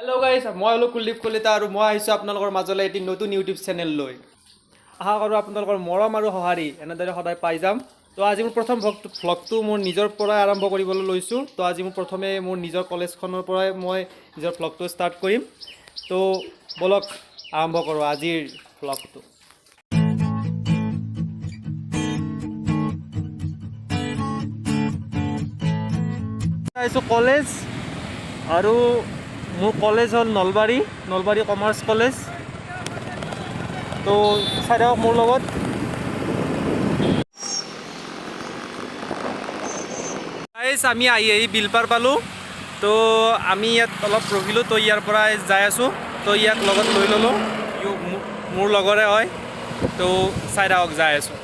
Hello' guys, মই হ'লো কুলদীপ কলিতা আৰু মই আহিছোঁ আপোনালোকৰ মাজলৈ এটি নতুন ইউটিউব চেনেল লৈ। আশা কৰোঁ আপোনালোকৰ মৰম আৰু সঁহাৰি এনেদৰে সদায় পাই যাম। তো আজি মোৰ প্ৰথম ভ্লগটো মোৰ নিজৰ পৰাই আৰম্ভ কৰিবলৈ লৈছোঁ। তো আজি মোৰ প্ৰথমে মোৰ নিজৰ কলেজখনৰ পৰাই মই নিজৰ ভ্লগটো ষ্টাৰ্ট কৰিম। তো বলক আৰম্ভ কৰোঁ আজিৰ ভ্লগটো। আহিছোঁ কলেজ আৰু মোৰ কলেজ হ'ল নলবাৰী কমাৰ্চ কলেজ। তো চাই থাকক মোৰ লগত। আমি আহি বিলপাৰ পালোঁ। তো আমি ইয়াত অলপ ৰখিলোঁ। তো ইয়াৰ পৰা যাই আছোঁ। তো ইয়াক লগত লৈ ল'লোঁ, মোৰ লগৰে হয়। তো চাই থাকক যাই আছোঁ।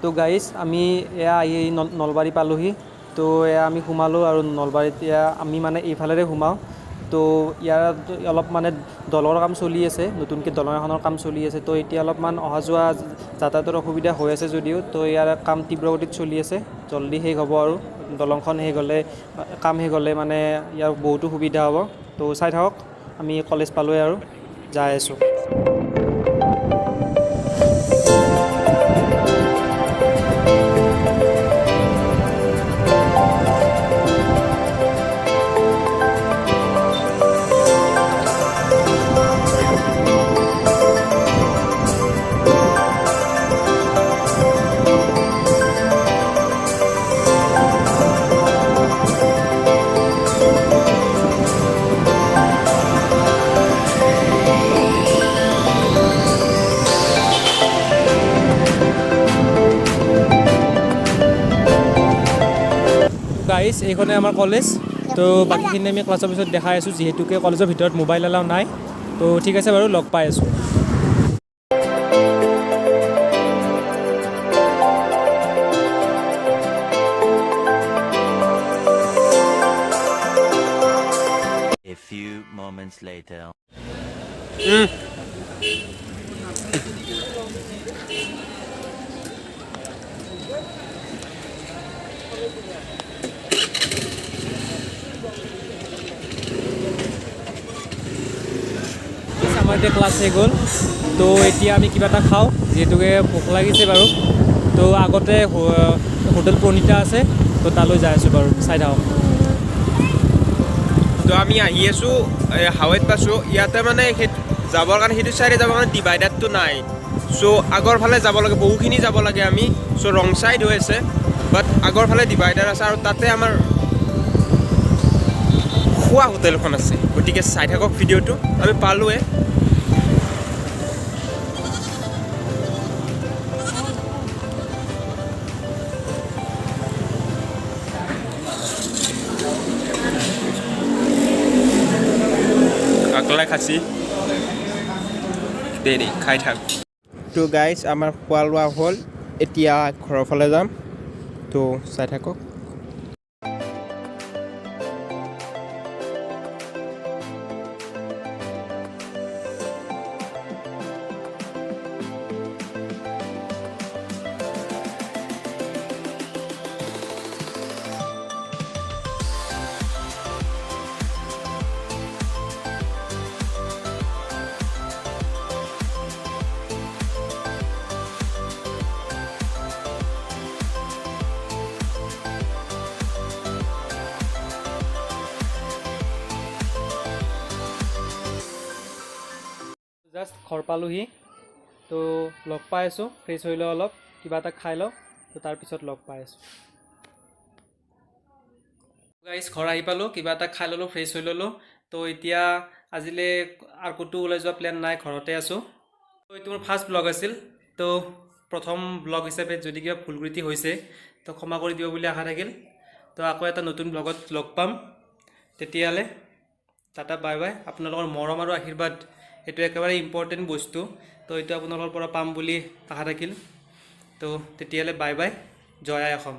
তো গাইজ, আমি এয়া আহি নলবাৰী পালোহি। তো এয়া আমি সোমালোঁ আৰু নলবাৰীত এয়া আমি মানে এইফালেৰে সোমাওঁ। তো ইয়াত অলপ মানে দলৰ কাম চলি আছে, নতুনকৈ দলং এখনৰ কাম চলি আছে। তো এতিয়া অলপমান অহা যোৱা যাতায়াতৰ অসুবিধা হৈ আছে যদিও, তো ইয়াৰ কাম তীব্ৰগতিত চলি আছে। জল্দি শেষ হ'ব আৰু দলংখন শেষ হ'লে, কাম শেষ হ'লে মানে ইয়াৰ বহুতো সুবিধা হ'ব। তো চাই থাকক, আমি কলেজ পালোঁৱে আৰু যাই আছোঁ। গাইজ, এইখনে আমাৰ কলেজ। তো বাকীখিনি আমি ক্লাছৰ পিছত দেখাই আছোঁ, যিহেতুকে কলেজৰ ভিতৰত মোবাইল এলাও নাই। তো ঠিক আছে বাৰু, লগ পাই আছোঁ। A few moments later. আমাৰ এতিয়া ক্লাছ শেষ গ'ল। তো এতিয়া আমি কিবা এটা খাওঁ, যিহেতুকে ভোক লাগিছে বাৰু। তো আগতে হোটেল প্ৰণীতা আছে, তো তালৈ যাই আছোঁ বাৰু, চাই থাকক। তো আমি আহি আছোঁ, হাৱাইত পাইছোঁ। ইয়াতে মানে যাবৰ কাৰণে সেইটো চাইডে যাবৰ কাৰণে ডিভাইডাৰটো নাই। চ' আগৰ ফালে যাব লাগে, বহুখিনি যাব লাগে আমি। চ' ৰং চাইড হৈ আছে, বাট আগৰ ফালে ডিভাইডাৰ আছে আৰু তাতে আমাৰ খোৱা হোটেলখন আছে। গতিকে চাই থাকক ভিডিঅ'টো, আমি পালোৱে। আকলাই খাচি দেৰি খাই থাক। তো গাইজ, আমাৰ খোৱা লোৱা হ'ল, এতিয়া ঘৰৰ ফালে যাম। তো চাই থাকক। জাষ্ট ঘৰ পালোহি তো লগ পাই আছোঁ ফ্ৰেছ হৈ লওঁ অলপ কিবা এটা খাই লওঁ তো তাৰপিছত লগ পাই আছোঁ গাইজ ঘৰ আহি পালোঁ কিবা এটা খাই ল'লোঁ ফ্ৰেছ হৈ ল'লোঁ তো এতিয়া আজিলৈ আৰু ক'তো ওলাই যোৱা প্লেন নাই ঘৰতে আছোঁ তো এইটো মোৰ ফাৰ্ষ্ট ব্লগ আছিল তো প্ৰথম ব্লগ হিচাপে যদি কিবা ভুল ত্ৰুটি হৈছে তো ক্ষমা কৰি দিব বুলি আশা থাকিল তো আকৌ এটা নতুন ব্লগত লগ পাম তেতিয়াহ'লে টাটা বাই বাই আপোনালোকৰ মৰম আৰু আশীৰ্বাদ এইটো একেবাৰে ইম্পৰ্টেণ্ট বস্তু তো এইটো আপোনালোকৰ পৰা পাম বুলি আশা থাকিল তো তেতিয়াহ'লে বাই বাই জয় আই অসম